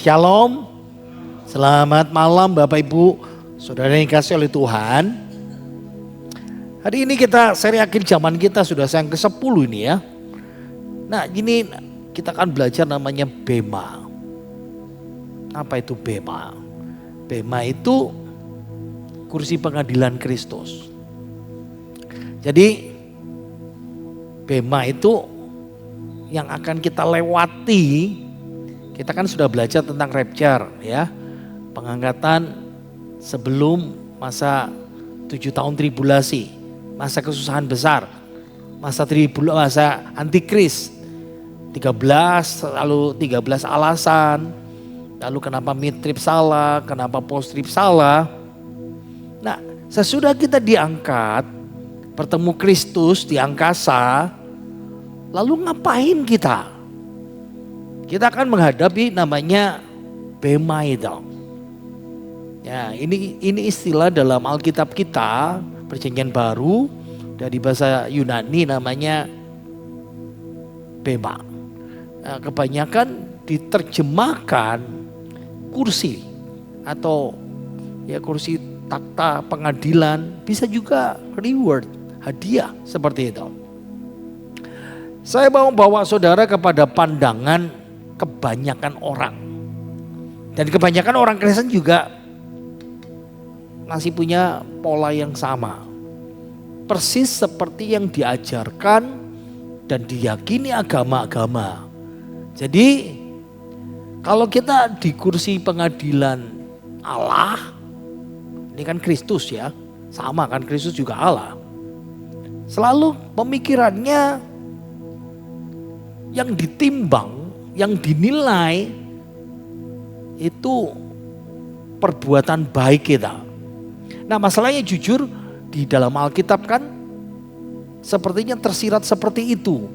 Shalom, selamat malam Bapak Ibu, Saudara yang dikasihi oleh Tuhan. Hari ini kita seri akhir zaman kita sudah yang ke-10 ini ya. Nah ini kita akan belajar namanya Bema. Apa itu Bema? Bema itu kursi pengadilan Kristus. Jadi Bema itu yang akan kita lewati. Kita kan sudah belajar tentang rapture ya. Pengangkatan sebelum masa 7 tahun tribulasi. Masa kesusahan besar. Masa antikris. 13 lalu 13 alasan. Lalu kenapa mid-trib salah, kenapa post-trib salah. Nah sesudah kita diangkat, bertemu Kristus di angkasa. Lalu ngapain kita? Kita akan menghadapi namanya Bema itu. Ya, ini istilah dalam Alkitab kita, Perjanjian Baru dari bahasa Yunani namanya Bema. Nah, kebanyakan diterjemahkan kursi atau ya kursi takhta pengadilan, bisa juga reward, hadiah seperti itu. Saya mau bawa saudara kepada pandangan kebanyakan orang. Dan kebanyakan orang Kristen juga masih punya pola yang sama. Persis seperti yang diajarkan dan diyakini agama-agama. Jadi kalau kita di kursi pengadilan Allah, ini kan Kristus ya, sama kan Kristus juga Allah. Selalu pemikirannya yang ditimbang, yang dinilai itu perbuatan baik kita. Nah masalahnya jujur di dalam Alkitab kan sepertinya tersirat seperti itu.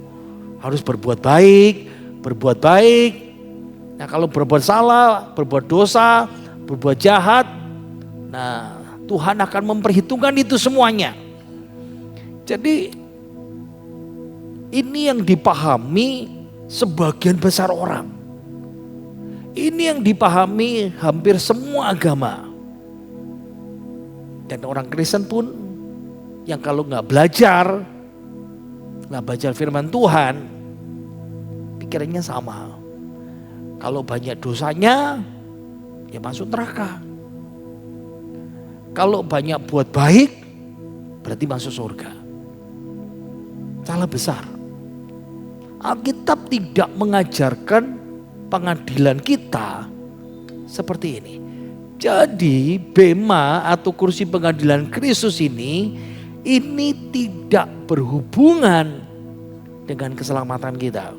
Harus berbuat baik, berbuat baik. Nah kalau berbuat salah, berbuat dosa, berbuat jahat, nah Tuhan akan memperhitungkan itu semuanya. Jadi ini yang dipahami sebagian besar orang. Ini yang dipahami hampir semua agama. Dan orang Kristen pun yang kalau nggak belajar firman Tuhan, pikirannya sama. Kalau banyak dosanya, ya masuk neraka. Kalau banyak buat baik, berarti masuk surga. Salah besar. Alkitab tidak mengajarkan pengadilan kita seperti ini. Jadi Bema atau kursi pengadilan Kristus ini tidak berhubungan dengan keselamatan kita.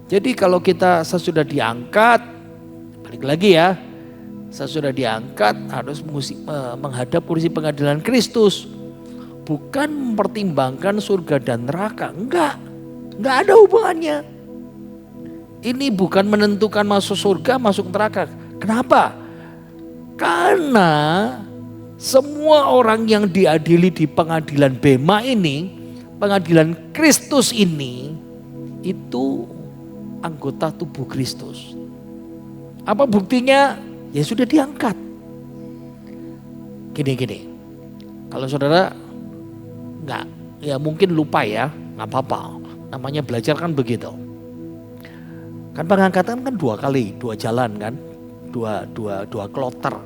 Jadi kalau kita sesudah diangkat, balik lagi ya, sesudah diangkat harus menghadap kursi pengadilan Kristus. Bukan mempertimbangkan surga dan neraka, enggak ada hubungannya. Ini bukan menentukan masuk surga, masuk neraka. Kenapa? Karena semua orang yang diadili di pengadilan Bema ini, pengadilan Kristus ini, itu anggota tubuh Kristus. Apa buktinya? Ya sudah diangkat. Gini. Kalau saudara enggak, ya mungkin lupa ya, enggak apa-apa. Namanya belajar kan begitu. Kan pengangkatan kan 2 kali, 2 jalan kan. Dua kloter.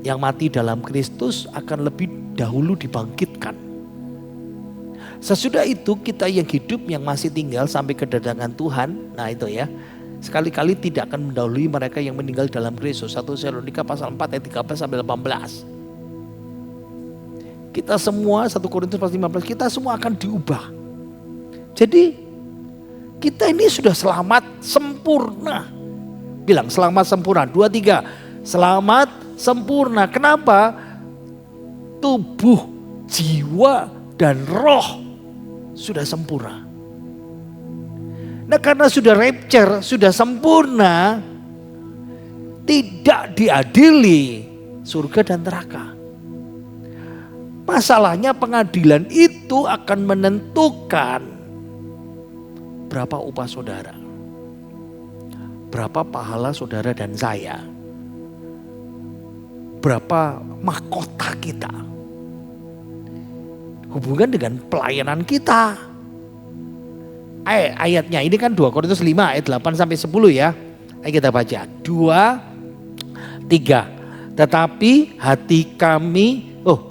Yang mati dalam Kristus akan lebih dahulu dibangkitkan. Sesudah itu kita yang hidup yang masih tinggal sampai kedatangan Tuhan. Nah itu ya. Sekali-kali tidak akan mendahului mereka yang meninggal dalam Kristus. 1 Tesalonika pasal 4 ayat 13 sampai 18. Kita semua 1 Korintus pasal 15 kita semua akan diubah. Jadi kita ini sudah selamat sempurna. Bilang selamat sempurna. 2, 3. Selamat sempurna. Kenapa? Tubuh, jiwa, dan roh sudah sempurna. Nah karena sudah rapture, sudah sempurna, tidak diadili surga dan neraka. Masalahnya pengadilan itu akan menentukan berapa upah saudara. berapa pahala saudara dan saya, berapa mahkota kita, hubungan dengan pelayanan kita. Ayatnya ini kan 2 Korintus 5 ayat 8 sampai 10 ya. Ayo kita baca 2, 3. Tetapi hati kami, 2,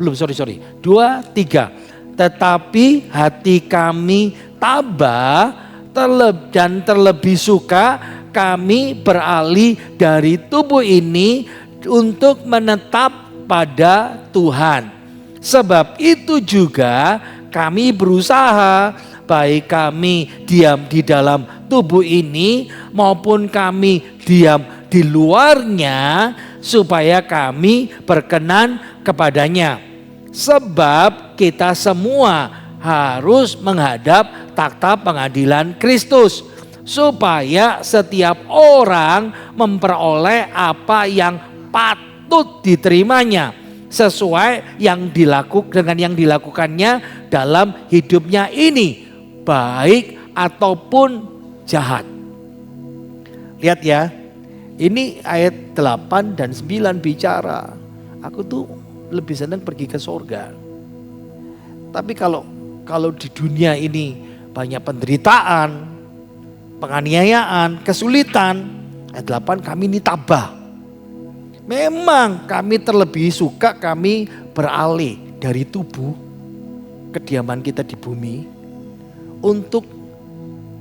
3. Tetapi hati kami tabah dan terlebih suka kami beralih dari tubuh ini untuk menetap pada Tuhan. Sebab itu juga kami berusaha, baik kami diam di dalam tubuh ini maupun kami diam di luarnya, supaya kami berkenan kepadanya. Sebab kita semua harus menghadap takhta pengadilan Kristus, supaya setiap orang memperoleh apa yang patut diterimanya sesuai dengan yang dilakukannya dalam hidupnya ini, baik ataupun jahat. Lihat ya, ini ayat 8 dan 9 bicara, aku tuh lebih senang pergi ke surga. Tapi kalau di dunia ini banyak penderitaan, penganiayaan, kesulitan, ayat 8 kami ini tabah. Memang kami terlebih suka kami beralih dari tubuh kediaman kita di bumi untuk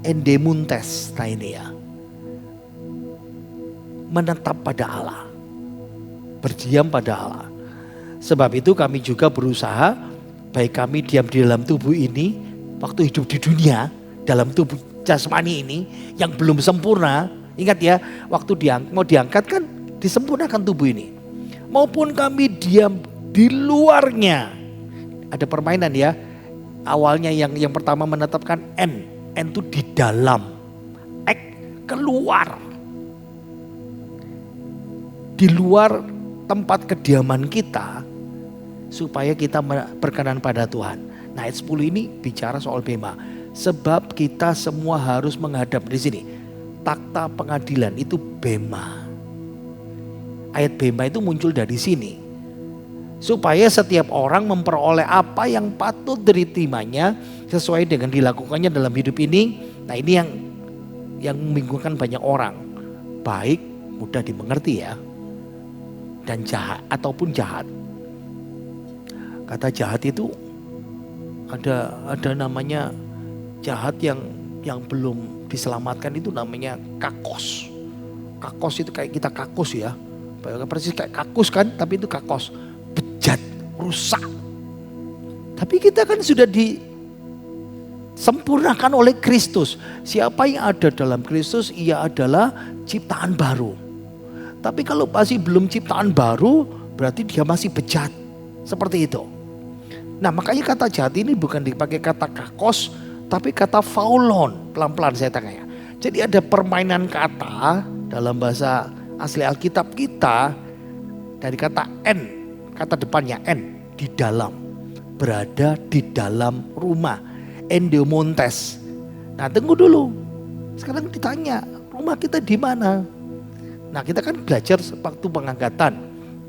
endemuntes, nah ini ya, menetap pada Allah, berdiam pada Allah. Sebab itu kami juga berusaha, baik kami diam di dalam tubuh ini, waktu hidup di dunia, dalam tubuh jasmani ini yang belum sempurna. Ingat ya, waktu mau diangkat kan disempurnakan tubuh ini. Maupun kami diam di luarnya. Ada permainan ya. Awalnya yang pertama menetapkan N itu di dalam. X keluar. Di luar tempat kediaman kita, supaya kita berkenan pada Tuhan. Nah ayat 10 ini bicara soal bema. Sebab kita semua harus menghadap di sini. Takhta pengadilan itu bema. Ayat bema itu muncul dari sini. Supaya setiap orang memperoleh apa yang patut diterimanya sesuai dengan dilakukannya dalam hidup ini. Nah ini yang membingungkan banyak orang. Baik, mudah dimengerti ya. Dan jahat ataupun jahat. Kata jahat itu ada namanya jahat yang belum diselamatkan, itu namanya kakos. Kakos itu kayak kita kakus ya. Persis kayak kakus kan, tapi itu kakos. Bejat, rusak. Tapi kita kan sudah disempurnakan oleh Kristus. Siapa yang ada dalam Kristus, ia adalah ciptaan baru. Tapi kalau masih belum ciptaan baru, berarti dia masih bejat. Seperti itu. Nah makanya kata jahat ini bukan dipakai kata kakos, tapi kata faulon. Pelan-pelan saya tanya ya. Jadi ada permainan kata dalam bahasa asli Alkitab kita, dari kata N, kata depannya N, di dalam, berada di dalam rumah, endemontes. Nah tunggu dulu, sekarang ditanya rumah kita di mana? Nah kita kan belajar waktu pengangkatan,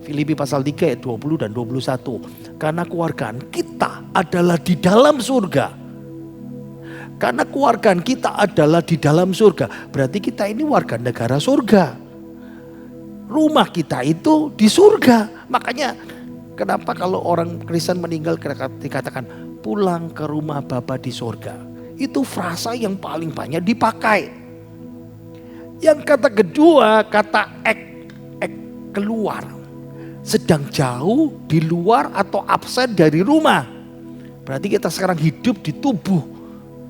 Filipi pasal 3 ayat 20 dan 21. Karena keluargaan kita adalah di dalam surga. Karena keluargaan kita adalah di dalam surga, berarti kita ini warga negara surga. Rumah kita itu di surga. Makanya kenapa kalau orang Kristen meninggal dikatakan pulang ke rumah Bapa di surga. Itu frasa yang paling banyak dipakai. Yang kata kedua, kata ek keluar. Sedang jauh di luar atau absen dari rumah. Berarti kita sekarang hidup di tubuh.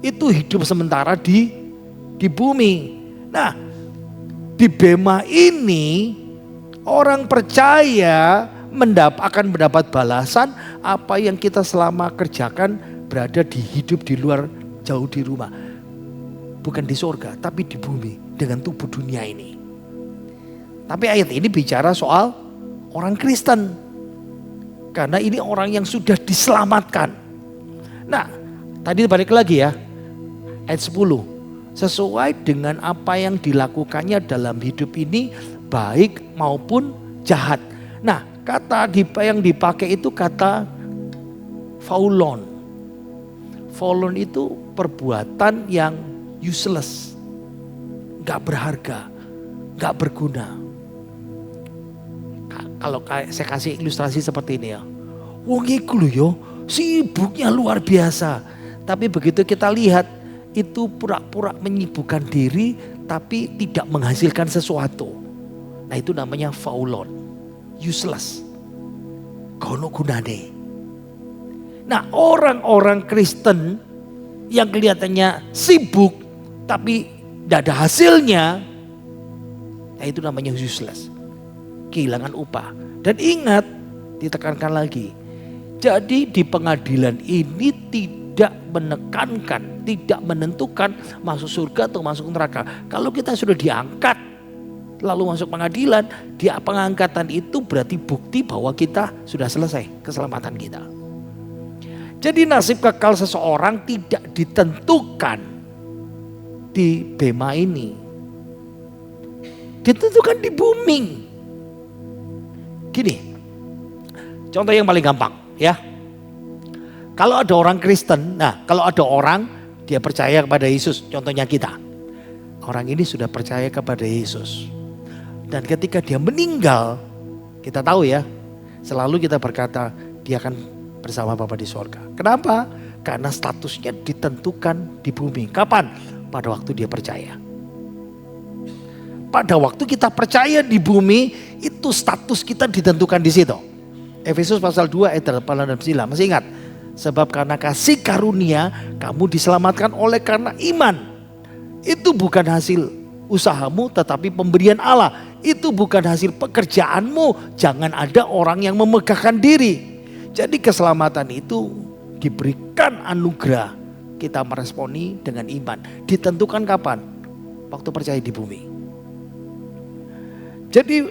Itu hidup sementara di bumi. Nah di bema ini orang percaya akan mendapat balasan apa yang kita selama kerjakan berada di hidup di luar, jauh di rumah. Bukan di surga tapi di bumi dengan tubuh dunia ini. Tapi ayat ini bicara soal orang Kristen. Karena ini orang yang sudah diselamatkan. Nah tadi balik lagi ya ayat 10. sesuai dengan apa yang dilakukannya dalam hidup ini, baik maupun jahat. Nah, kata yang dipakai itu kata faulon. Faulon itu perbuatan yang useless, gak berharga, gak berguna. Kalau saya kasih ilustrasi seperti ini ya, wong iku lho yo sibuknya luar biasa, tapi begitu kita lihat itu pura-pura menyibukkan diri tapi tidak menghasilkan sesuatu. Nah itu namanya faulon, useless, kono gunane. Nah orang-orang Kristen yang kelihatannya sibuk tapi tidak ada hasilnya, nah itu namanya useless, kehilangan upah. Dan ingat, ditekankan lagi, jadi di pengadilan ini tidak menekankan, tidak menentukan masuk surga atau masuk neraka. Kalau kita sudah diangkat lalu masuk pengadilan, dia pengangkatan itu berarti bukti bahwa kita sudah selesai keselamatan kita. Jadi nasib kekal seseorang tidak ditentukan di bema ini, ditentukan di bumi. Gini, contoh yang paling gampang ya. Kalau ada orang Kristen, nah kalau ada orang dia percaya kepada Yesus, contohnya kita. Orang ini sudah percaya kepada Yesus. Dan ketika dia meninggal, kita tahu ya, selalu kita berkata dia akan bersama Bapa di sorga. Kenapa? Karena statusnya ditentukan di bumi. Kapan? Pada waktu dia percaya. Pada waktu kita percaya di bumi, itu status kita ditentukan di situ. Efesus pasal 2 ayat 8 dan 9. Masih ingat? Sebab karena kasih karunia kamu diselamatkan oleh karena iman. Itu bukan hasil usahamu tetapi pemberian Allah. Itu bukan hasil pekerjaanmu. Jangan ada orang yang memegahkan diri. Jadi keselamatan itu diberikan anugerah. Kita meresponi dengan iman. Ditentukan kapan? Waktu percaya di bumi. Jadi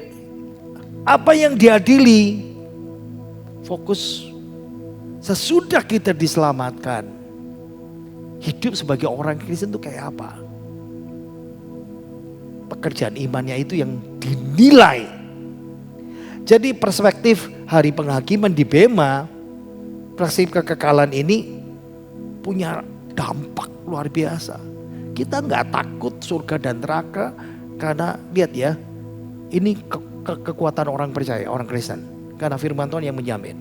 apa yang diadili, fokus sesudah kita diselamatkan. Hidup sebagai orang Kristen itu kayak apa? Pekerjaan imannya itu yang dinilai. Jadi perspektif hari penghakiman di bema, perspektif kekekalan ini punya dampak luar biasa. Kita nggak takut surga dan neraka karena lihat ya, ini kekuatan orang percaya, orang Kristen. Karena firman Tuhan yang menjamin.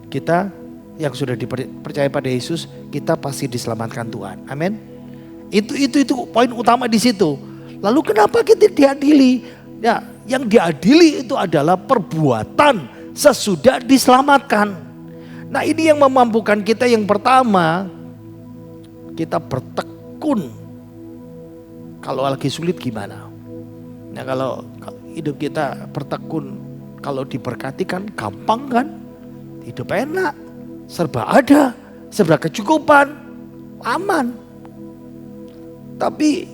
Kita yang sudah dipercaya pada Yesus, kita pasti diselamatkan Tuhan. Amin. Itu poin utama di situ. Lalu kenapa kita diadili? Ya, yang diadili itu adalah perbuatan sesudah diselamatkan. Nah, ini yang memampukan kita yang pertama, kita bertekun. Kalau lagi sulit gimana? Nah, kalau hidup kita bertekun, kalau diberkati kan gampang kan? Hidup enak, serba ada, serba kecukupan, aman. Tapi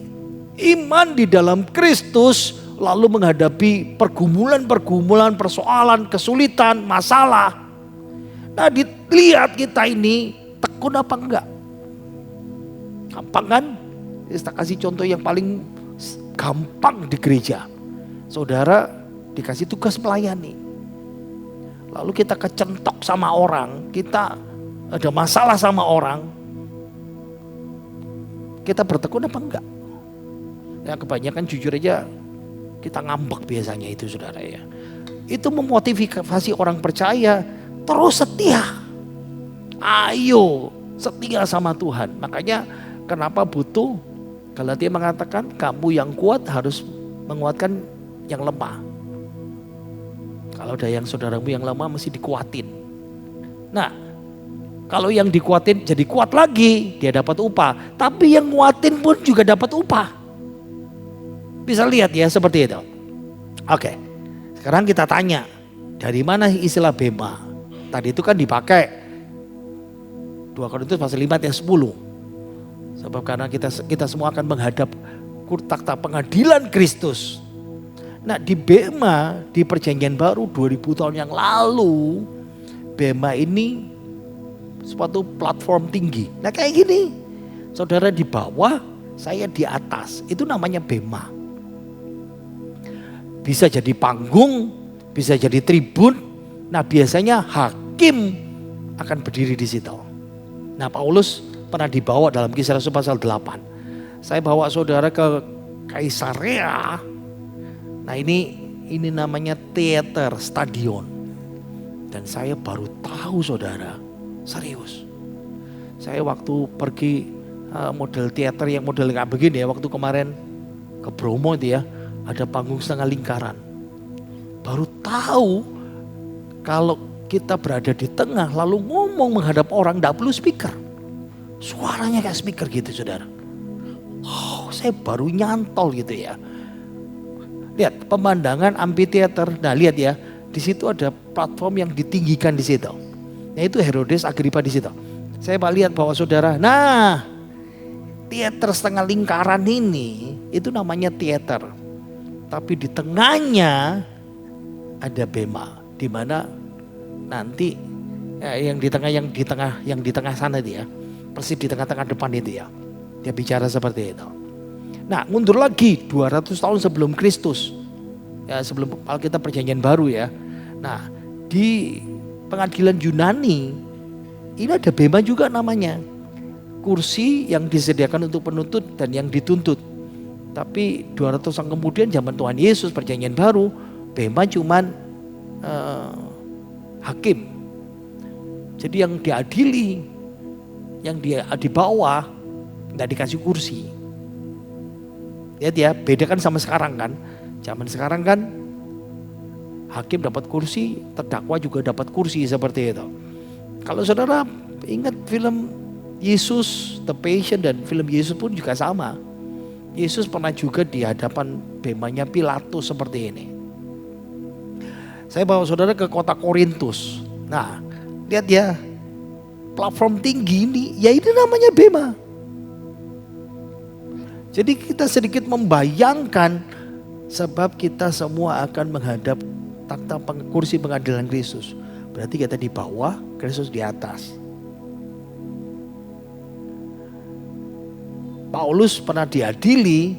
iman di dalam Kristus lalu menghadapi pergumulan-pergumulan, persoalan, kesulitan, masalah. Nah, dilihat kita ini tekun apa enggak? Gampang kan? Kita kasih contoh yang paling gampang di gereja. Saudara dikasih tugas melayani. Lalu kita kecentok sama orang, kita ada masalah sama orang. Kita bertekun apa enggak? Ya kebanyakan jujur aja kita ngambek biasanya itu saudara ya. Itu memotivasi orang percaya terus setia. Ayo setia sama Tuhan. Makanya kenapa butuh, Galatia mengatakan kamu yang kuat harus menguatkan yang lemah. Kalau ada yang saudaramu yang lemah mesti dikuatin. Nah, kalau yang dikuatin jadi kuat lagi, dia dapat upah. Tapi yang nguatin pun juga dapat upah. Bisa lihat ya seperti itu. Oke, sekarang kita tanya, dari mana istilah bema? Tadi itu kan dipakai 2 Korintus pasal 5 ayat 10. Sebab karena kita semua akan menghadap takhta pengadilan Kristus. Nah di bema, di perjanjian baru 2000 tahun yang lalu, bema ini suatu platform tinggi. Nah kayak gini, saudara di bawah, saya di atas. Itu namanya bema. Bisa jadi panggung, bisa jadi tribun. Nah biasanya hakim akan berdiri di situ. Nah Paulus pernah dibawa dalam Kisah Rasul pasal 8. Saya bawa saudara ke Kaisarea. Nah ini namanya teater, stadion. Dan saya baru tahu saudara, serius. Saya waktu pergi model teater yang model kayak begini ya, waktu kemarin ke Bromo itu ya, ada panggung setengah lingkaran. Baru tahu kalau kita berada di tengah lalu ngomong menghadap orang, tidak perlu speaker. Suaranya kayak speaker gitu saudara. Oh, saya baru nyantol gitu ya. Lihat pemandangan amphitheater. Nah lihat ya, di situ ada platform yang ditinggikan di situ. Nah itu Herodes Agripa di situ. Saya lihat bahwa saudara, nah teater setengah lingkaran ini itu namanya teater. Tapi di tengahnya ada bema, di mana nanti yang di tengah sana itu ya, persis di tengah-tengah depan itu ya. Dia bicara seperti itu. Nah, mundur lagi 200 tahun sebelum Kristus. Ya, sebelum Alkitab Perjanjian Baru ya. Nah, di pengadilan Yunani ini ada bema juga namanya. Kursi yang disediakan untuk penuntut dan yang dituntut. Tapi 200 tahun kemudian zaman Tuhan Yesus Perjanjian Baru, bema cuman hakim. Jadi yang diadili, yang dia di bawah nggak dikasih kursi. Lihat ya, beda kan sama sekarang kan. Zaman sekarang kan hakim dapat kursi, terdakwa juga dapat kursi seperti itu. Kalau saudara ingat film Yesus, The Passion dan film Yesus pun juga sama. Yesus pernah juga di hadapan bemanya Pilatus seperti ini. Saya bawa saudara ke kota Korintus. Nah, lihat ya, platform tinggi ini, ya ini namanya bema. Jadi kita sedikit membayangkan sebab kita semua akan menghadap takhta kursi pengadilan Kristus. Berarti kita di bawah, Kristus di atas. Paulus pernah diadili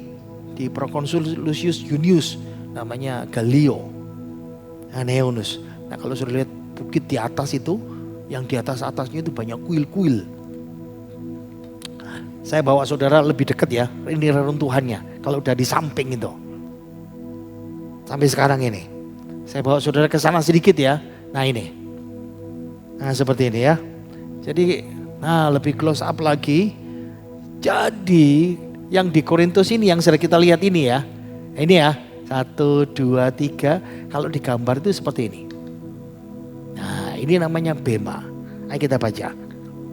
di Prokonsul Lucius Junius, namanya Galio Aneonus. Nah kalau sudah lihat bukit di atas itu, yang di atasnya itu banyak kuil-kuil. Saya bawa saudara lebih dekat ya, ini reruntuhannya. Kalau udah di samping itu, sampai sekarang ini. Saya bawa saudara ke sana sedikit ya. Nah ini, nah seperti ini ya. Jadi, nah lebih close up lagi. Jadi yang di Korintus ini yang sudah kita lihat ini ya. Ini ya, 1, 2, 3. Kalau digambar itu seperti ini. Nah ini namanya bema. Ayo kita baca.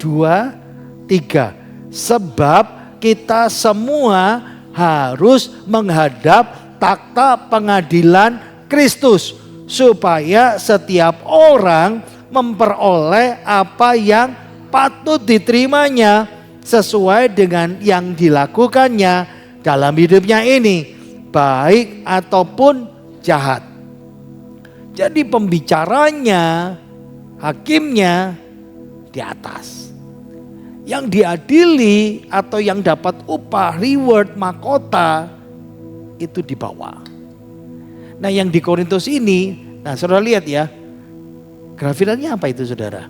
2, 3. Sebab kita semua harus menghadap takhta pengadilan Kristus. Supaya setiap orang memperoleh apa yang patut diterimanya. Sesuai dengan yang dilakukannya dalam hidupnya ini, baik ataupun jahat. Jadi pembicaranya, hakimnya di atas. Yang diadili atau yang dapat upah, reward, mahkota itu di bawah. Nah yang di Korintus ini, nah saudara lihat ya, grafirannya apa itu saudara?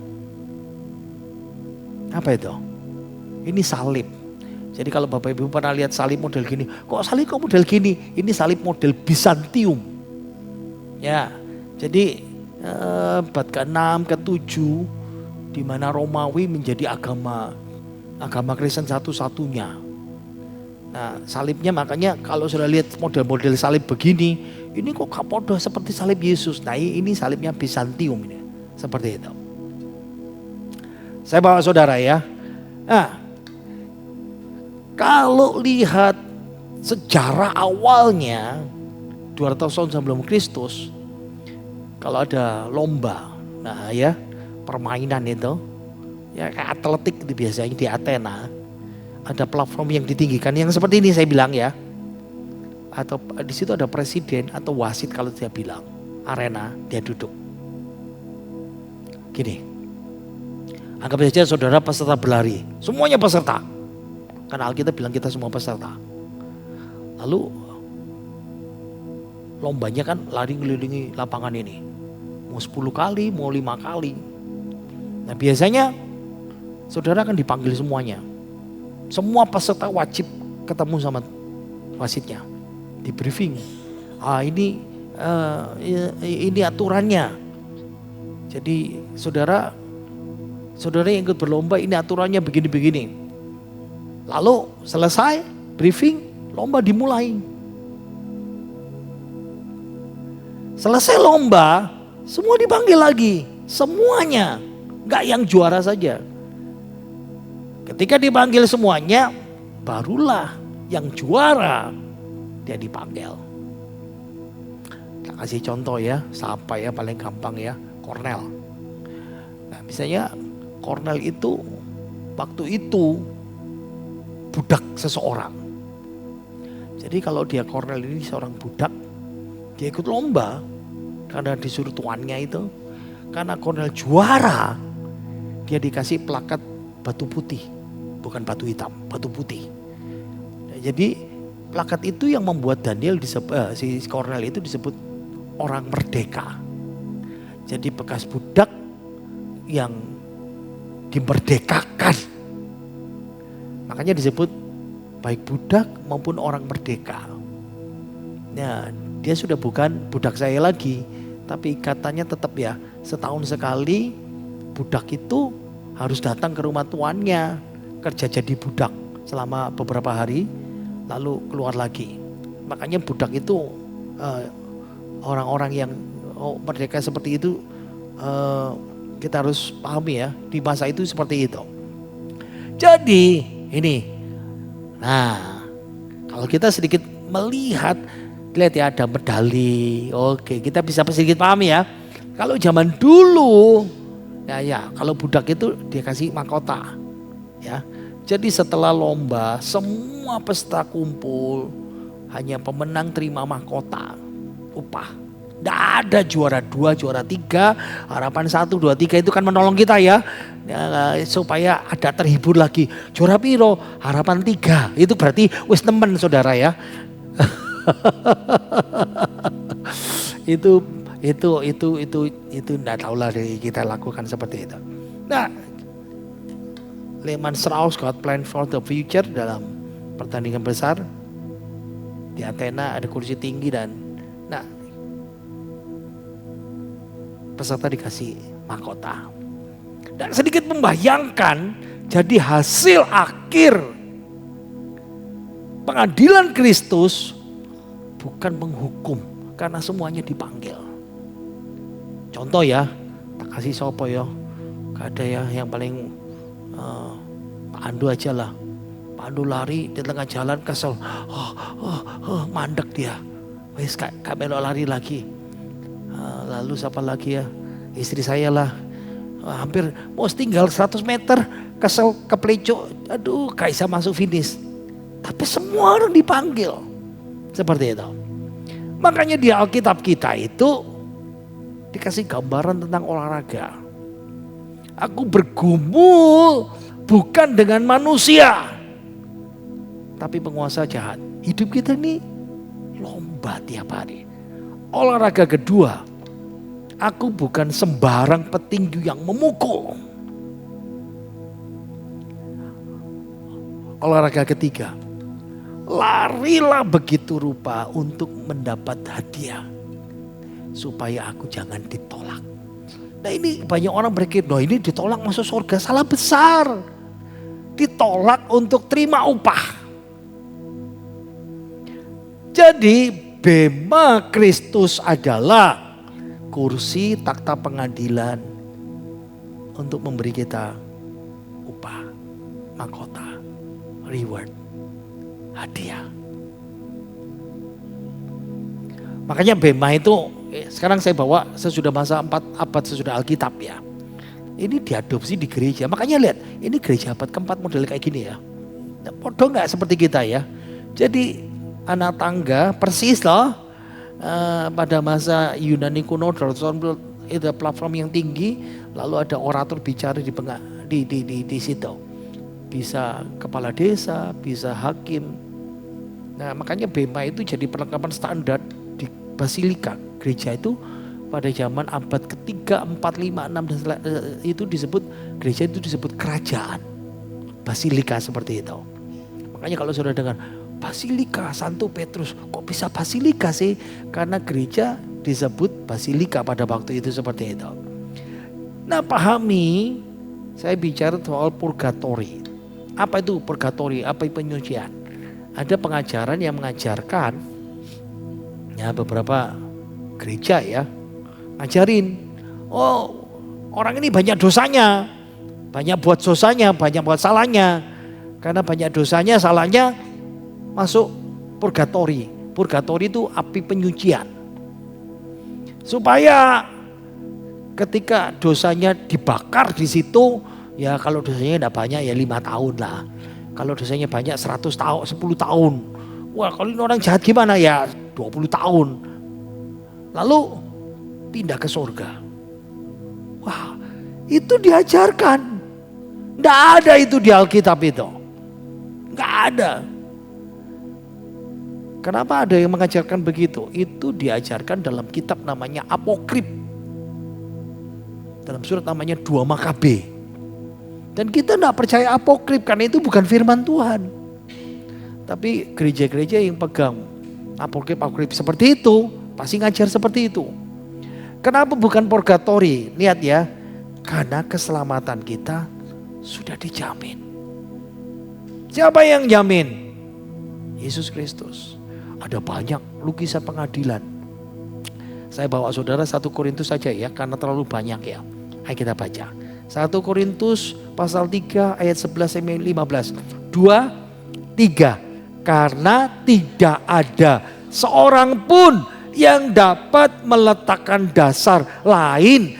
Apa itu? Ini salib. Jadi kalau Bapak Ibu pernah lihat salib model gini, kok salib kok model gini? Ini salib model Bizantium. Ya, jadi abad ke-6, ke-7, di mana Romawi menjadi agama Kristen satu-satunya. Nah, salibnya makanya kalau sudah lihat model-model salib begini, ini kok kapodo seperti salib Yesus. Nah, ini salibnya Bizantium ini, seperti itu. Saya bawa saudara ya. Nah, kalau lihat sejarah awalnya 200 tahun sebelum Kristus, kalau ada lomba, nah ya permainan itu, ya kayak atletik itu biasanya di Athena, ada platform yang ditinggikan yang seperti ini saya bilang ya, atau di situ ada presiden atau wasit kalau dia bilang arena dia duduk. Gini, anggap saja saudara peserta berlari, semuanya peserta. Karena Alkitab bilang kita semua peserta. Lalu lombanya kan lari ngelilingi lapangan ini. Mau 10 kali, mau 5 kali. Nah biasanya saudara akan dipanggil semuanya. Semua peserta wajib ketemu sama wasitnya. Di briefing. Ini aturannya. Jadi saudara yang ikut berlomba ini aturannya begini-begini. Lalu selesai briefing, lomba dimulai. Selesai lomba, semua dipanggil lagi. Semuanya, gak yang juara saja. Ketika dipanggil semuanya, barulah yang juara dia dipanggil. Kita kasih contoh ya, siapa ya paling gampang ya, Kornel. Nah misalnya Kornel itu waktu itu budak seseorang. Jadi kalau dia Kornel ini seorang budak, dia ikut lomba karena disuruh tuannya itu. Karena Kornel juara, dia dikasih plakat batu putih, bukan batu hitam, batu putih. Nah, jadi plakat itu yang membuat Daniel si Kornel itu disebut orang merdeka. Jadi bekas budak yang dimerdekakan. Makanya disebut baik budak maupun orang merdeka. Nah, dia sudah bukan budak saya lagi, tapi ikatannya tetap ya, setahun sekali budak itu harus datang ke rumah tuannya, kerja jadi budak selama beberapa hari, lalu keluar lagi. Makanya budak itu orang-orang yang merdeka seperti itu, kita harus pahami ya, di masa itu seperti itu. Jadi ini, nah kalau kita sedikit melihat, lihat ya ada medali, oke kita bisa sedikit pahami ya. Kalau zaman dulu, ya kalau budak itu dia kasih mahkota, ya. Jadi setelah lomba semua peserta kumpul, hanya pemenang terima mahkota, upah. Tidak ada juara 2, juara 3, harapan 1, 2, 3 itu kan menolong kita ya, supaya ada terhibur lagi. Juara piro? Harapan 3, itu berarti wis nemen saudara ya. itu enggak tahulah kita lakukan seperti itu. Nah, Lehman Strauss God Plan for the Future dalam pertandingan besar di Athena ada kursi tinggi dan nah peserta dikasih mahkota. Dan sedikit membayangkan jadi hasil akhir pengadilan Kristus bukan menghukum karena semuanya dipanggil. Contoh ya, tak kasih sopo ya, gak ada ya yang paling Pak Andu aja lah. Pak Andu lari di tengah jalan kesel, mandek dia, wes gak melok lari lagi. Lalu siapa lagi ya, istri saya lah, hampir mau tinggal 100 meter, kesel keplecok, aduh gak bisa masuk finish. Tapi semua orang dipanggil, seperti itu. Makanya di Alkitab kita itu dikasih gambaran tentang olahraga. Aku bergumul bukan dengan manusia, tapi penguasa jahat. Hidup kita ini lomba tiap hari. Olahraga kedua, aku bukan sembarang petinju yang memukul. Olahraga ketiga, larilah begitu rupa untuk mendapat hadiah, supaya aku jangan ditolak. Nah ini banyak orang berpikir, nah ini ditolak masuk surga, salah besar. Ditolak untuk terima upah. Jadi bema Kristus adalah kursi takhta pengadilan untuk memberi kita upah, mahkota, reward, hadiah. Makanya bema itu sekarang saya bawa sesudah masa 4 abad sesudah Alkitab ya. Ini diadopsi di gereja. Makanya lihat, ini gereja abad keempat model kayak gini ya. Podo nggak seperti kita ya. Jadi anak tangga persis loh. Pada masa Yunani kuno, itu platform yang tinggi, lalu ada orator bicara di situ. bisa kepala desa, bisa hakim. Nah makanya Bema itu jadi perlengkapan standar di Basilika. Gereja itu pada zaman abad ketiga, 4, 5, 6 dan itu disebut, gereja itu disebut kerajaan. Basilika seperti itu. Makanya kalau saudara dengar Basilika Santo Petrus, kok bisa Basilika sih? Karena gereja disebut Basilika pada waktu itu seperti itu. Nah pahami, saya bicara soal purgatori. Apa itu purgatori? Apa itu penyucian? Ada pengajaran yang mengajarkan, ya beberapa gereja ya, ngajarin, oh orang ini banyak dosanya, banyak buat dosanya, banyak buat salahnya. Karena banyak dosanya, salahnya masuk purgatori. Purgatori itu api penyucian. Supaya ketika dosanya dibakar di situ, ya kalau dosanya tidak banyak ya 5 tahun lah. Kalau dosanya banyak 100 tahun, 10 tahun. Wah kalau ini orang jahat gimana ya 20 tahun. Lalu pindah ke surga. Wah itu diajarkan. Tidak ada itu di Alkitab itu. Nggak ada. Kenapa ada yang mengajarkan begitu? Itu diajarkan dalam kitab namanya Apokrif. Dalam surat namanya 2 Makabe. Dan kita tidak percaya Apokrif karena itu bukan firman Tuhan. Tapi gereja-gereja yang pegang Apokrif seperti itu pasti ngajar seperti itu. Kenapa bukan purgatori? Lihat ya, karena keselamatan kita sudah dijamin. Siapa yang jamin? Yesus Kristus. Ada banyak lukisan pengadilan. Saya bawa saudara 1 Korintus saja ya, karena terlalu banyak ya. Ayo kita baca. 1 Korintus pasal 3 ayat 11 sampai 15. 2, 3. Karena tidak ada seorang pun yang dapat meletakkan dasar lain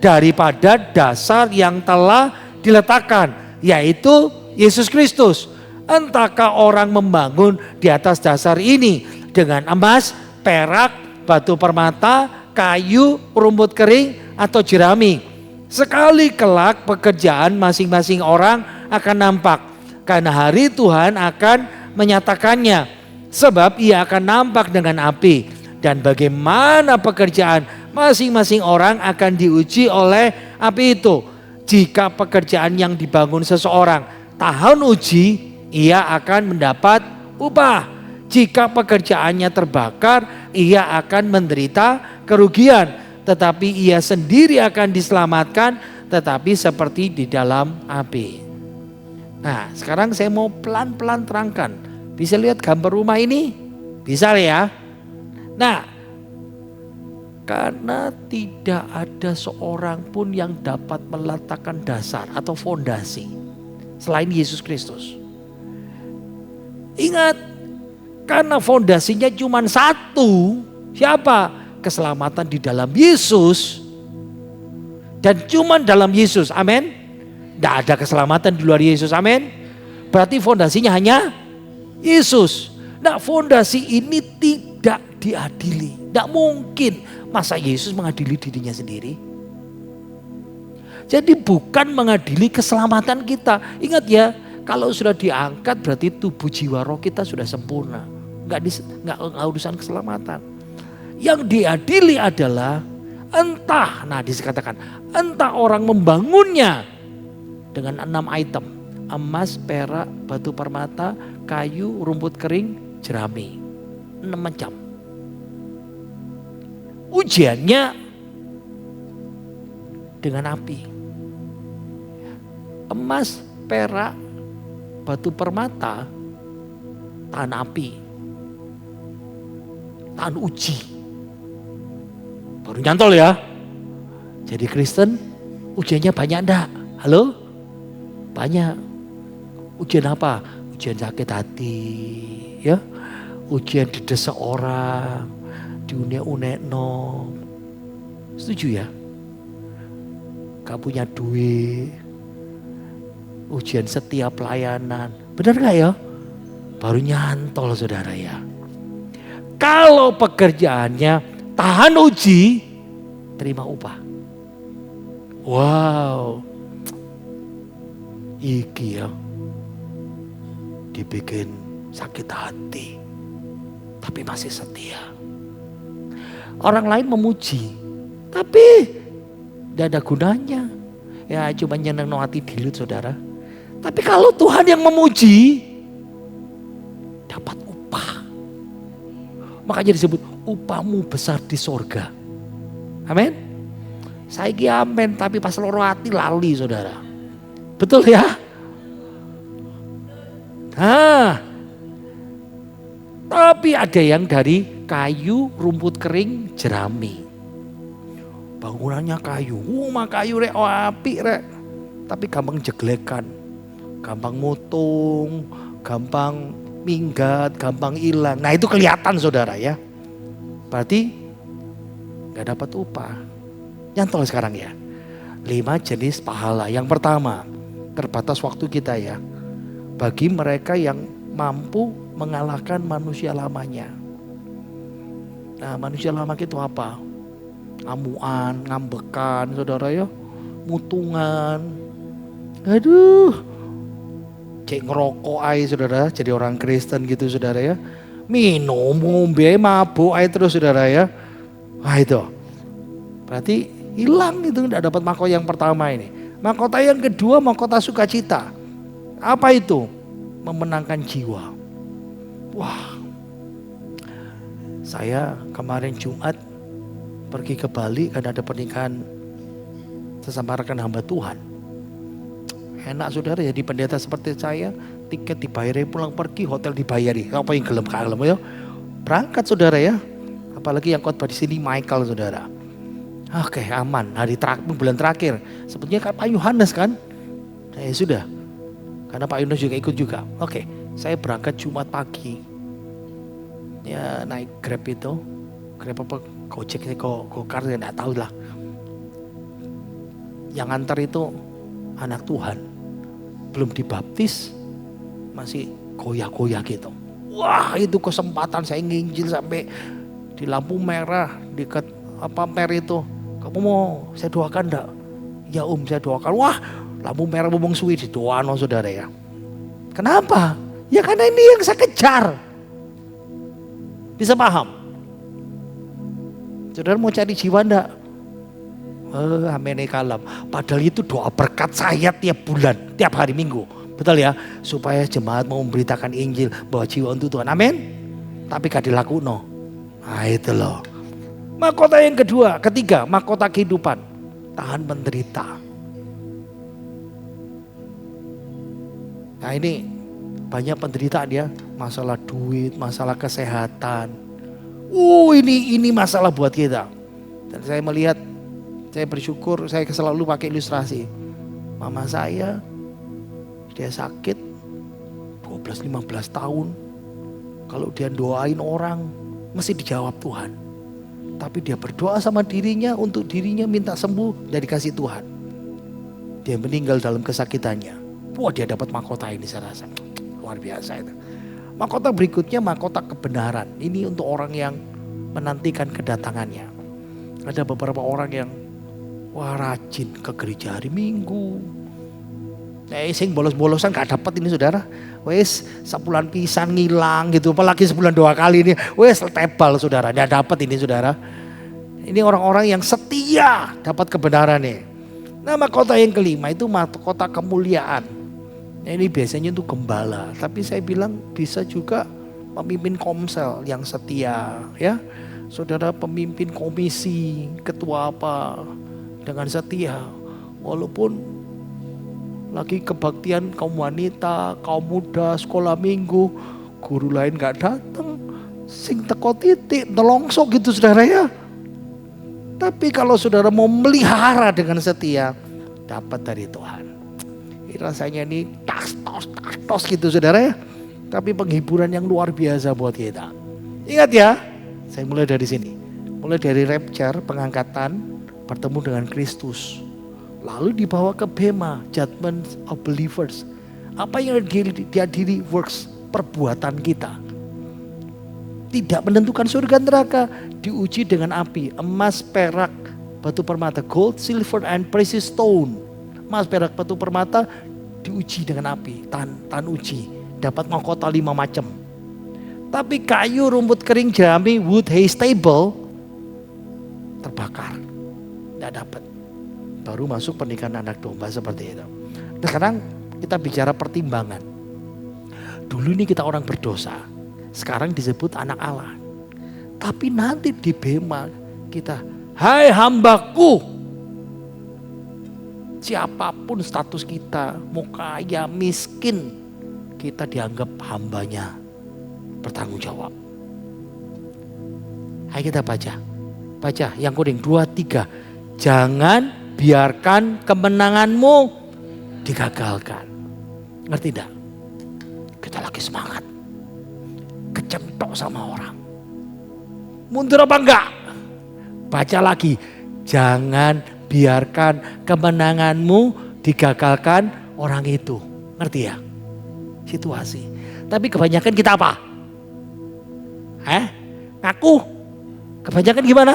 daripada dasar yang telah diletakkan, yaitu Yesus Kristus. Entahkah orang membangun di atas dasar ini dengan emas, perak, batu permata, kayu, rumput kering, atau jerami. Sekali kelak pekerjaan masing-masing orang akan nampak. Karena hari Tuhan akan menyatakannya. Sebab ia akan nampak dengan api. Dan bagaimana pekerjaan masing-masing orang akan diuji oleh api itu. Jika pekerjaan yang dibangun seseorang tahan uji, ia akan mendapat upah. Jika pekerjaannya terbakar, ia akan menderita kerugian. Tetapi ia sendiri akan diselamatkan, tetapi seperti di dalam api. Nah sekarang saya mau pelan-pelan terangkan. Bisa lihat gambar rumah ini? Bisa ya? Nah karena tidak ada seorang pun yang dapat meletakkan dasar atau fondasi selain Yesus Kristus. Ingat, karena fondasinya cuma satu. Siapa? Keselamatan di dalam Yesus. Dan cuma dalam Yesus, amin. Tidak ada keselamatan di luar Yesus, amin. Berarti fondasinya hanya Yesus. Nah fondasi ini tidak diadili. Tidak mungkin. Masa Yesus mengadili dirinya sendiri? Jadi bukan mengadili keselamatan kita. Ingat ya, kalau sudah diangkat berarti tubuh jiwa roh kita sudah sempurna. Enggak urusan keselamatan. Yang diadili adalah entah, nah dikatakan entah orang membangunnya dengan 6 item. Emas, perak, batu permata, kayu, rumput kering, jerami. 6 macam. Ujiannya dengan api. Emas, perak, batu permata, tahan api, tahan uji. Baru nyantol ya. Jadi Kristen ujiannya banyak enggak? Halo? Banyak. Ujian apa? Ujian sakit hati, ya. Ujian didesak orang, diunek-unekno. Setuju ya? Gak punya duit. Ujian setiap pelayanan. Benar gak ya? Baru nyantol saudara ya. Kalau pekerjaannya tahan uji, terima upah. Wow. Iki ya. dibikin sakit hati, tapi masih setia. Orang lain memuji, tapi tidak ada gunanya. Ya cuma nyeneng hati dilut saudara. Tapi kalau Tuhan yang memuji, dapat upah. Makanya disebut upahmu besar di sorga. Amin. Saiki amin, tapi pas loro hati lali saudara. Betul ya? Nah, tapi ada yang dari kayu, rumput kering, jerami. Bangunannya kayu, rumah kayu rek, api rek. Tapi gampang jeglekan, gampang mutung, gampang minggat, gampang hilang. Nah itu kelihatan saudara ya. Berarti gak dapat upah. Nyantol sekarang ya. 5 jenis pahala. Yang pertama, terbatas waktu kita ya. Bagi mereka yang mampu mengalahkan manusia lamanya. Nah manusia lama itu apa? Amuan, ngambekan saudara ya. Mutungan. Aduh. Cek ngerokok aja saudara. Jadi orang Kristen gitu saudara ya. Minum, ngombe, mabuk aja terus saudara ya. Wah itu. Berarti hilang itu, tidak dapat mahkota yang pertama ini. Mahkota yang kedua mahkota sukacita. Apa itu? Memenangkan jiwa. Wah. Saya kemarin Jumat pergi ke Bali karena ada pernikahan sesama rekan hamba Tuhan. Enak saudara ya, di pendeta seperti saya, tiket dibayari, pulang pergi, hotel dibayari. Apa yang gelem ya? Berangkat saudara ya. Apalagi yang khotbah di sini Michael saudara. Oke aman, bulan terakhir. Sebetulnya kan Pak Yohanes kan. Ya sudah, karena Pak Yohanes juga ikut juga. Oke, saya berangkat Jumat pagi. Ya naik Grab itu. Grab apa? Gojek, Gokar, ya enggak tahu lah. Yang antar itu anak Tuhan. Belum dibaptis, masih goyah-goyah gitu. Wah itu kesempatan saya nginjil sampai di lampu merah dekat mer itu. Kamu mau saya doakan enggak? Ya saya doakan. Wah lampu merah bubung suwi didoano saudara ya. Kenapa? Ya karena ini yang saya kejar. Bisa paham? Saudara mau cari jiwa enggak? Amin kalam. Padahal itu doa berkat saya tiap bulan, tiap hari Minggu. Betul ya? Supaya jemaat mau memberitakan Injil, bawa jiwa untuk Tuhan. Amin. Tapi gak dilakukan. Nah itu loh. Mahkota yang ketiga, mahkota kehidupan. Tahan menderita. Nah ini banyak penderitaan ya. Masalah duit, masalah kesehatan. Ini masalah buat kita. Dan saya melihat, saya bersyukur, saya selalu pakai ilustrasi. Mama saya, dia sakit 12-15 tahun. Kalau dia doain orang, mesti dijawab Tuhan. Tapi dia berdoa sama dirinya, untuk dirinya minta sembuh dari kasih Tuhan. Dia meninggal dalam kesakitannya. Wah dia dapat mahkota ini saya rasa. Luar biasa itu. Mahkota berikutnya mahkota kebenaran. Ini untuk orang yang menantikan kedatangannya. Ada beberapa orang yang rajin ke gereja hari Minggu. Sing bolos-bolosan gak dapat ini saudara. Wes sebulan pisan ngilang gitu. Apalagi sebulan 2 kali ini. Wes tebal saudara. Gak dapat ini saudara. Ini orang-orang yang setia dapat kebenaran nih. Nah mahkota yang kelima itu mahkota kemuliaan. Nah, ini biasanya untuk gembala, tapi saya bilang bisa juga pemimpin komsel yang setia ya. Saudara pemimpin komisi, ketua apa dengan setia. Walaupun lagi kebaktian kaum wanita, kaum muda, sekolah minggu, guru lain gak datang, sing teko titik, nelongso gitu saudara ya. Tapi kalau saudara mau melihara dengan setia, dapat dari Tuhan. Rasanya ini tas gitu saudara ya. Tapi penghiburan yang luar biasa buat kita. Ingat ya, saya mulai dari sini. Mulai dari rapture, pengangkatan, bertemu dengan Kristus. Lalu dibawa ke Bema, judgment of believers. Apa yang dihadiri works, perbuatan kita. Tidak menentukan surga neraka, diuji dengan api, emas, perak, batu permata, gold, silver, and precious stone. Emas, perak, batu permata diuji dengan api, tan uji. dapat mahkota 5 macam. Tapi kayu, rumput kering, jerami, wood, hay, stable terbakar. Tidak dapat. Baru masuk pernikahan anak domba seperti itu. Nah, sekarang kita bicara pertimbangan. Dulu ini kita orang berdosa. Sekarang disebut anak Allah. Tapi nanti di bema kita, hai hambaku. Siapapun status kita, mau kaya, miskin, kita dianggap hambanya, bertanggung jawab. Ayo kita baca. Baca yang kuning 2-3. Jangan biarkan kemenanganmu digagalkan. Ngerti enggak? Kita lagi semangat. Kecentok sama orang. Mundur apa enggak? Baca lagi. Jangan biarkan kemenanganmu digagalkan orang itu. Ngerti ya? Situasi. Tapi kebanyakan kita apa? Ngaku. Kebanyakan gimana?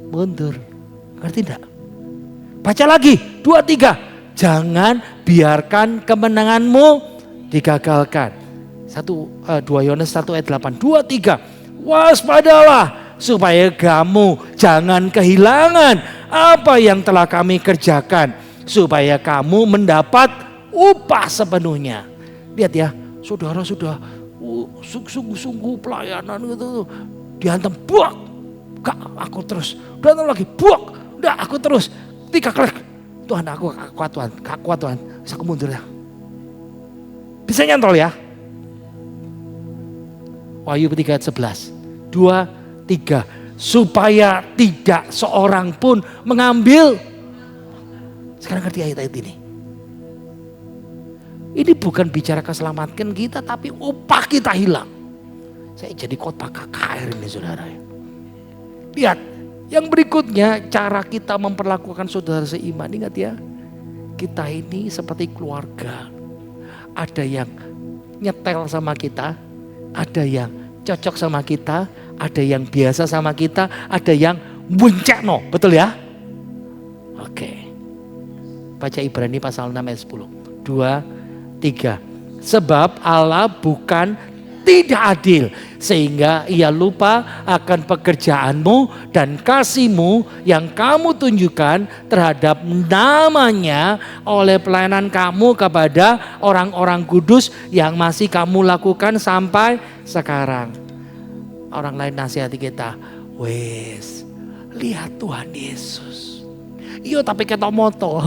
Mundur. Ngerti enggak? Baca lagi. 2-3. Jangan biarkan kemenanganmu digagalkan. 2 Yohanes 1 ayat 8. 2-3. Waspadalah supaya kamu jangan kehilangan apa yang telah kami kerjakan, supaya kamu mendapat upah sepenuhnya. Lihat ya, saudara sudah sungguh-sungguh pelayanan gitu, dihantam, buak, gak, aku terus, dihantam lagi, buak, udah aku terus, 3 klik, Tuhan aku kuat Tuhan, bisa aku mundur ya. Bisa nyantol ya. Wahyu 3 ayat 11. 2-3. Supaya tidak seorang pun mengambil. Sekarang ngerti ayat-ayat ini. Ini bukan bicara keselamatan kita, tapi upah kita hilang. Saya jadi khotbah KKR ini saudara. Lihat, yang berikutnya cara kita memperlakukan saudara seiman. Ingat ya, kita ini seperti keluarga. Ada yang nyetel sama kita, ada yang cocok sama kita, ada yang biasa sama kita, ada yang buncekno, betul ya? Oke. Baca Ibrani pasal 6 ayat 10. 2-3. Sebab Allah bukan tidak adil, sehingga ia lupa akan pekerjaanmu dan kasihmu yang kamu tunjukkan terhadap namanya oleh pelayanan kamu kepada orang-orang kudus yang masih kamu lakukan sampai sekarang. Orang lain nasihati kita, wes lihat Tuhan Yesus. Iya tapi ketok moto.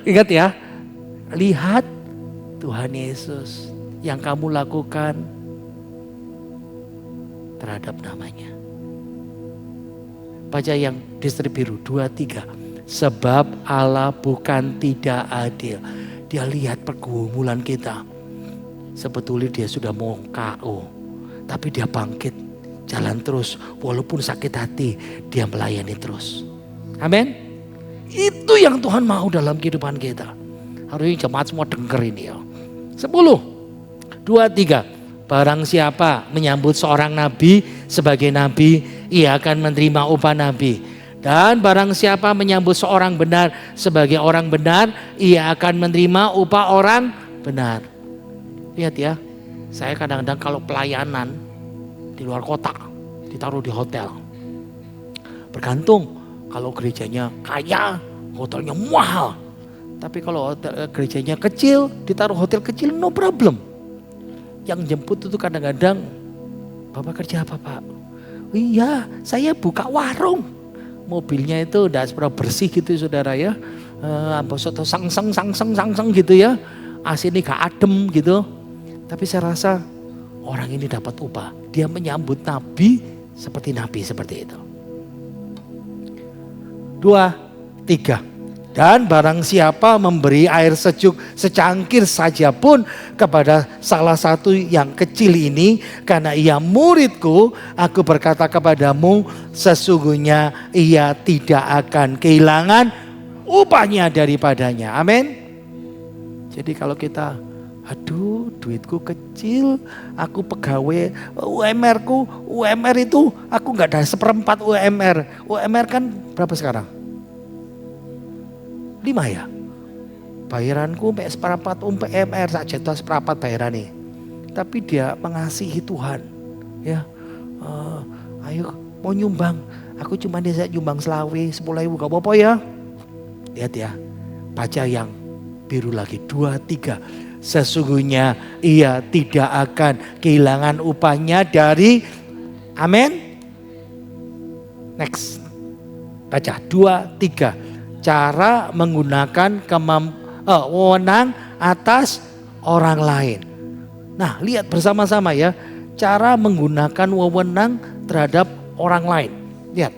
Ingat ya, lihat Tuhan Yesus yang kamu lakukan terhadap namanya. Baca yang di strip biru 2-3. Sebab Allah bukan tidak adil. Dia lihat pergumulan kita. Sebetulnya dia sudah mau KO. Tapi dia bangkit. Jalan terus. Walaupun sakit hati. Dia melayani terus. Amin. Itu yang Tuhan mau dalam kehidupan kita. Harusnya jemaat semua denger ini ya. 10, 2-3. Barang siapa menyambut seorang nabi sebagai nabi, ia akan menerima upah nabi. Dan barang siapa menyambut seorang benar sebagai orang benar, ia akan menerima upah orang benar. Lihat ya, saya kadang-kadang kalau pelayanan di luar kota, ditaruh di hotel. Bergantung, kalau gerejanya kaya, hotelnya mahal. Tapi kalau gerejanya kecil, ditaruh hotel kecil, no problem. Yang jemput itu kadang-kadang, Bapak kerja apa Pak? Iya, saya buka warung. Mobilnya itu udah seberapa bersih gitu saudara ya. Soto sangseng gitu ya. AC ini gak adem gitu. Tapi saya rasa orang ini dapat upah. Dia menyambut nabi seperti itu. 2-3. Dan barang siapa memberi air sejuk secangkir saja pun kepada salah satu yang kecil ini, karena ia muridku, aku berkata kepadamu, sesungguhnya ia tidak akan kehilangan upahnya daripadanya. Amin. Jadi kalau kita, aduh duitku kecil, aku pegawai UMR itu aku gak ada 1/4 UMR. UMR kan berapa sekarang? 5 ya? bayaranku mek seprapat UMR saja itu seprapat bayaran nih. Tapi dia mengasihi Tuhan. Ya, ayo mau nyumbang, aku cuma bisa nyumbang selawe 10.000 gak apa-apa ya. Lihat ya, baca yang biru lagi 2, 3. Sesungguhnya ia tidak akan kehilangan upahnya dari, amin. Next, baca 2, 3. Cara menggunakan wewenang atas orang lain. Nah, lihat bersama-sama ya, cara menggunakan wewenang terhadap orang lain. Lihat,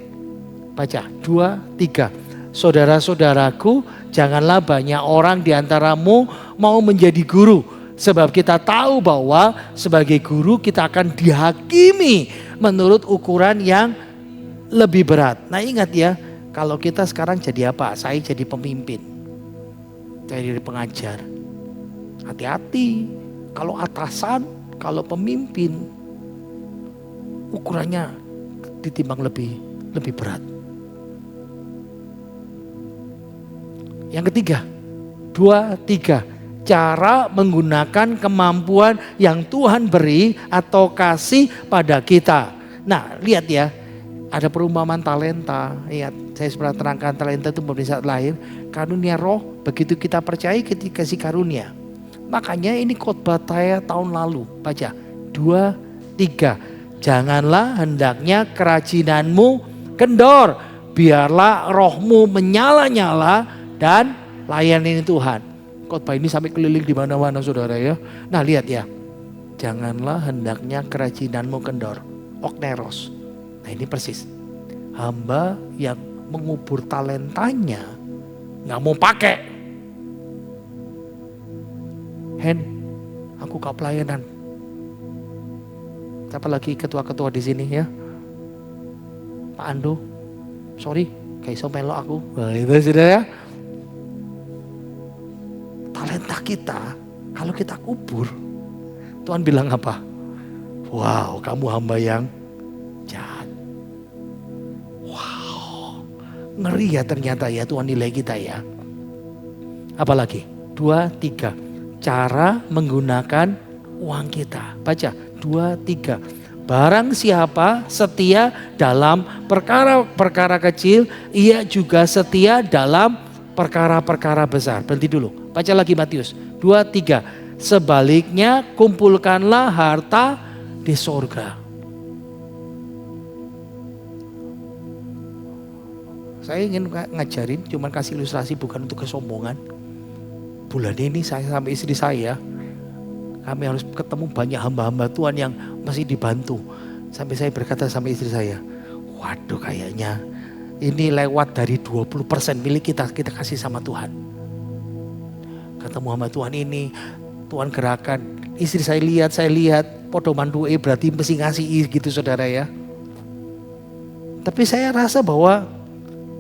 baca 2, 3. Saudara-saudaraku, janganlah banyak orang di antaramu mau menjadi guru. Sebab kita tahu bahwa sebagai guru kita akan dihakimi menurut ukuran yang lebih berat. Nah ingat ya, kalau kita sekarang jadi apa? Saya jadi pemimpin, saya jadi pengajar. Hati-hati. Kalau atasan, kalau pemimpin, ukurannya ditimbang lebih berat. Yang ketiga, 2, 3. Cara menggunakan kemampuan yang Tuhan beri atau kasih pada kita. Nah lihat ya, ada perumpamaan talenta. Lihat, saya pernah terangkan talenta itu pada saat lahir. Karunia roh, begitu kita percaya kita kasih karunia. Makanya ini khotbah saya tahun lalu. Baca 2, 3. Janganlah hendaknya kerajinanmu kendor. Biarlah rohmu menyala-nyala dan layani Tuhan. Khotbah ini sampai keliling di mana-mana saudara ya. Nah lihat ya. Janganlah hendaknya kerajinanmu kendor. Okneros. Nah ini persis. Hamba yang mengubur talentanya gak mau pakai. Aku ke pelayanan. Siapa lagi ketua-ketua di sini ya? Pak Ando. Sorry, kayak iso melok aku. Nah, itu sudah ya. Talenta kita kalau kita kubur, Tuhan bilang apa? Wow, kamu hamba yang jahat. Wow, ngeri ya ternyata ya Tuhan nilai kita ya. Apalagi? 2, 3. Cara menggunakan uang kita. Baca 2, 3. Barang siapa setia dalam perkara-perkara kecil, ia juga setia dalam perkara-perkara besar. Berhenti dulu. Baca lagi Matius 2, 3. Sebaliknya kumpulkanlah harta di sorga. Saya ingin ngajarin, cuman kasih ilustrasi bukan untuk kesombongan. Bulan ini saya sama istri saya, kami harus ketemu banyak hamba-hamba Tuhan yang masih dibantu. Sampai saya berkata sama istri saya, waduh kayaknya ini lewat dari 20% milik kita kasih sama Tuhan. Ketemu hamba Tuhan ini, Tuhan gerakan. Istri saya lihat, podo manduke berarti mesti ngasih gitu saudara ya. Tapi saya rasa bahwa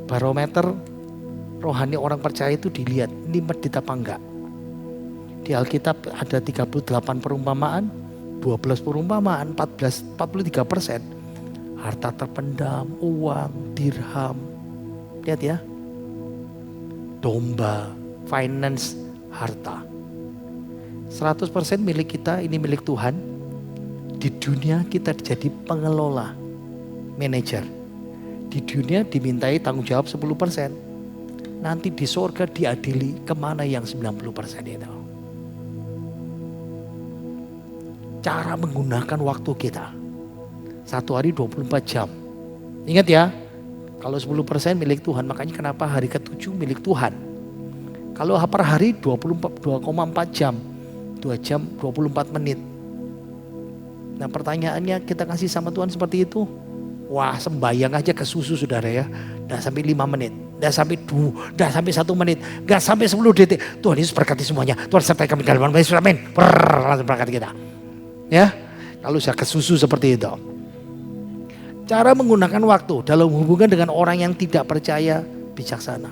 barometer rohani orang percaya itu dilihat, ini medit apa enggak. Di Alkitab ada 38 perumpamaan, 12 perumpamaan, 43%. Harta terpendam, uang, dirham. Lihat ya. Domba, finance, harta. 100% milik kita, ini milik Tuhan. Di dunia kita jadi pengelola, manajer. Di dunia dimintai tanggung jawab 10%. Nanti di surga diadili kemana yang 90% itu. Cara menggunakan waktu kita. Satu hari 24 jam. Ingat ya, kalau 10% milik Tuhan, makanya kenapa hari ke-7 milik Tuhan. Kalau per hari 2,4 jam, 2 jam 24 menit. Nah pertanyaannya, kita kasih sama Tuhan seperti itu. Wah sembayang aja ke susu saudara ya. Udah sampai 5 menit. Udah sampai 1 menit. Gak sampai 10 detik. Tuhan Yesus berkati semuanya. Tuhan sertai kami dalam nama Yesus. Amin. Langsung berkati kita. Ya. Kalau saya ke susu seperti itu. Cara menggunakan waktu dalam hubungan dengan orang yang tidak percaya bijaksana.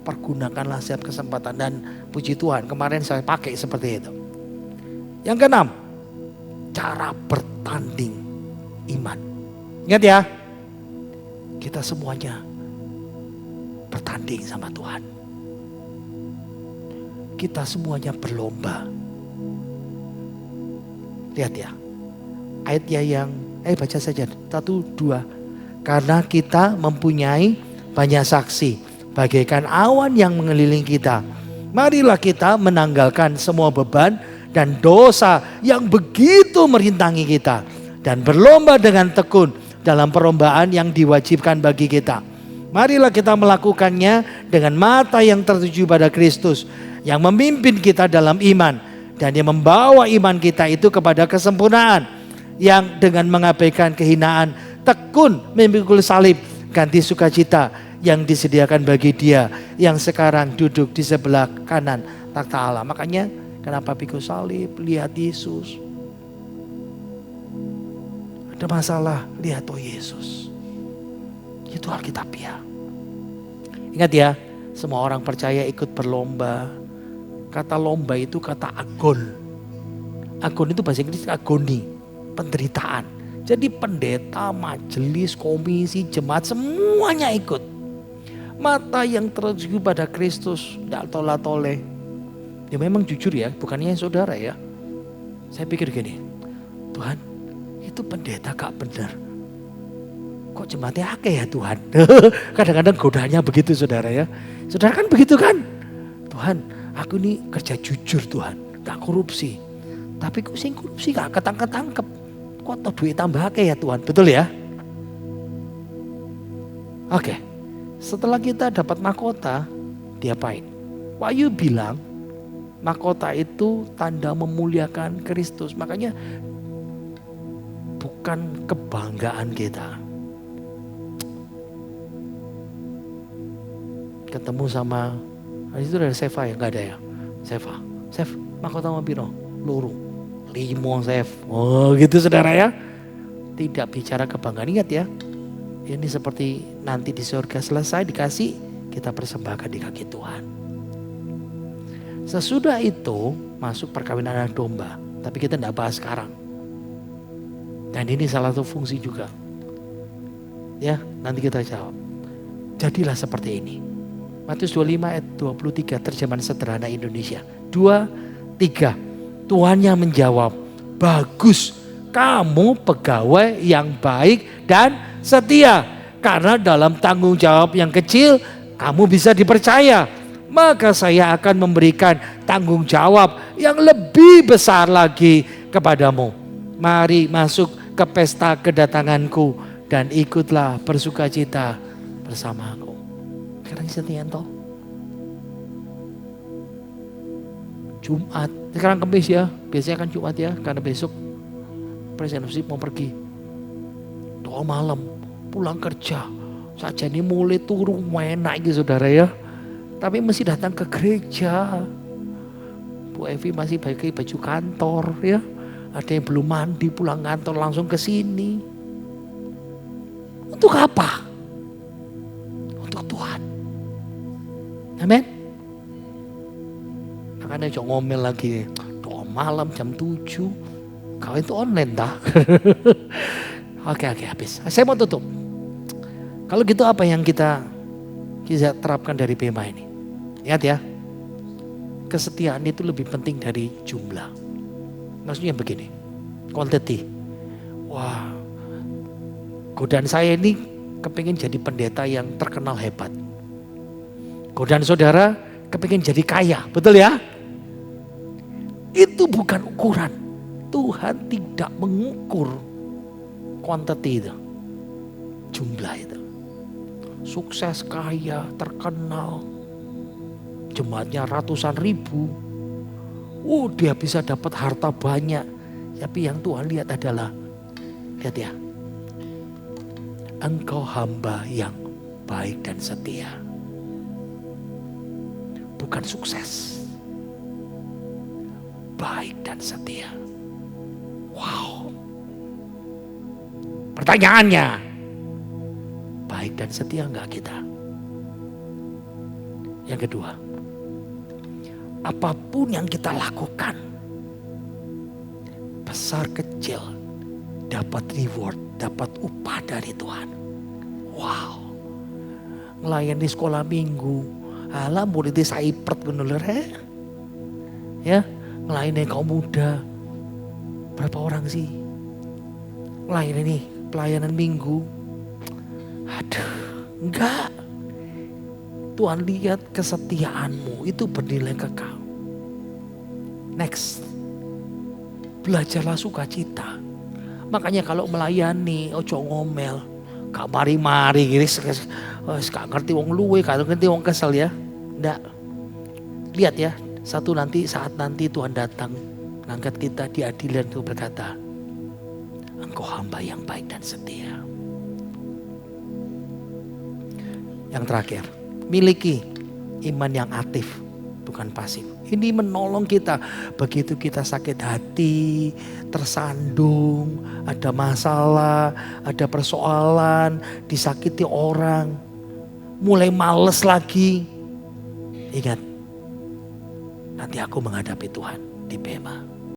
Pergunakanlah setiap kesempatan. Dan puji Tuhan kemarin saya pakai seperti itu. Yang keenam. Cara bertanding iman. Ingat ya, kita semuanya bertanding sama Tuhan. kita semuanya berlomba. Lihat ya, ayatnya yang, baca saja, 1, 2. Karena kita mempunyai banyak saksi, bagaikan awan yang mengelilingi kita. Marilah kita menanggalkan semua beban dan dosa yang begitu merintangi kita. Dan berlomba dengan tekun dalam perlombaan yang diwajibkan bagi kita. Marilah kita melakukannya dengan mata yang tertuju pada Kristus, yang memimpin kita dalam iman. Dan yang membawa iman kita itu kepada kesempurnaan. Yang dengan mengabaikan kehinaan, tekun memikul salib, ganti sukacita yang disediakan bagi Dia yang sekarang duduk di sebelah kanan takhta Allah. Makanya kenapa pikul salib? Lihat Yesus. Ada masalah, lihat Yesus. Itu Alkitabiah. Ingat ya, semua orang percaya ikut berlomba. Kata lomba itu kata agon. Agon itu bahasa Inggris agoni, penderitaan. Jadi pendeta, majelis, komisi, jemaat semuanya ikut. Mata yang tertuju pada Kristus, tidak tolak-toleh. Ya memang jujur ya, bukannya saudara ya. Saya pikir gini, Tuhan itu pendeta gak benar. Kok jemaatnya akeh ya Tuhan? Kadang-kadang godaannya begitu saudara ya. Saudara kan begitu kan? Tuhan, aku ini kerja jujur Tuhan, gak korupsi. Tapi aku sing korupsi gak ketangkep-tangkep. Kok tau duit tambah akeh ya Tuhan? Betul ya? Oke. Setelah kita dapat mahkota, diapain? Wahyu bilang mahkota itu tanda memuliakan Kristus. Makanya bukan kebanggaan kita. Ketemu sama, itu dari Seva ya? Gak ada ya? Seva, mahkota mau biro, luru, 5 Sev. Oh gitu saudara ya. Tidak bicara kebanggaan, ingat ya. Ini seperti nanti di surga selesai dikasih, kita persembahkan di kaki Tuhan. Sesudah itu masuk perkawinan anak domba. Tapi kita tidak bahas sekarang. Dan ini salah satu fungsi juga. Ya, nanti kita jawab. Jadilah seperti ini. Matius 25 ayat 23 terjemahan sederhana Indonesia. 2, 3. Tuannya menjawab, bagus, kamu pegawai yang baik dan setia. Karena dalam tanggung jawab yang kecil, kamu bisa dipercaya. Maka saya akan memberikan tanggung jawab yang lebih besar lagi kepadamu. Mari masuk ke pesta kedatanganku dan ikutlah bersukacita bersamaku. Sekarang setian toh. Jumat, sekarang Kamis ya, biasanya kan Jumat ya, karena besok Presiden mau pergi. Doa malam, pulang kerja, saja ini mulai turun enak gitu saudara ya. Tapi mesti datang ke gereja. Bu Evi masih pakai baju kantor ya. Ada yang belum mandi pulang kantor langsung ke sini. Untuk apa? Untuk Tuhan. Amin. Makanya jangan ngomel lagi. Doa malam jam 7. Kau itu online dah. Oke, habis. Saya mau tutup. Kalau gitu apa yang kita terapkan dari Bema ini? Ingat ya. Kesetiaan itu lebih penting dari jumlah. Maksudnya begini. Quantity. Wah. Godaan saya ini kepingin jadi pendeta yang terkenal hebat. Godaan saudara kepingin jadi kaya. Betul ya? Itu bukan ukuran. Tuhan tidak mengukur quantity itu. Jumlah itu. Sukses, kaya, terkenal. Jemaatnya ratusan ribu. Dia bisa dapat harta banyak. Tapi yang Tuhan lihat adalah, lihat ya. Engkau hamba yang baik dan setia. Bukan sukses. Baik dan setia. Wow. Pertanyaannya, baik dan setia enggak kita? Yang kedua, apapun yang kita lakukan, besar kecil, dapat reward, dapat upah dari Tuhan. Wow. Melayani sekolah minggu, alah muridnya saipret bener. Ya, melayani kaum muda. Berapa orang sih melayani pelayanan minggu? Aduh, enggak. Tuhan lihat kesetiaanmu itu bernilai kekal. Next, belajarlah sukacita. Makanya kalau melayani, ojo ngomel, gak mari-mari, gak ngerti wong luwe, gak ngerti wong kesel ya. Enggak. Lihat ya, saat nanti Tuhan datang, ngangkat kita di adilan itu berkata, engkau hamba yang baik dan setia. Yang terakhir, miliki iman yang aktif, bukan pasif. Ini menolong kita begitu kita sakit hati, tersandung, ada masalah, ada persoalan, disakiti orang, mulai males lagi. Ingat, nanti aku menghadapi Tuhan di bema.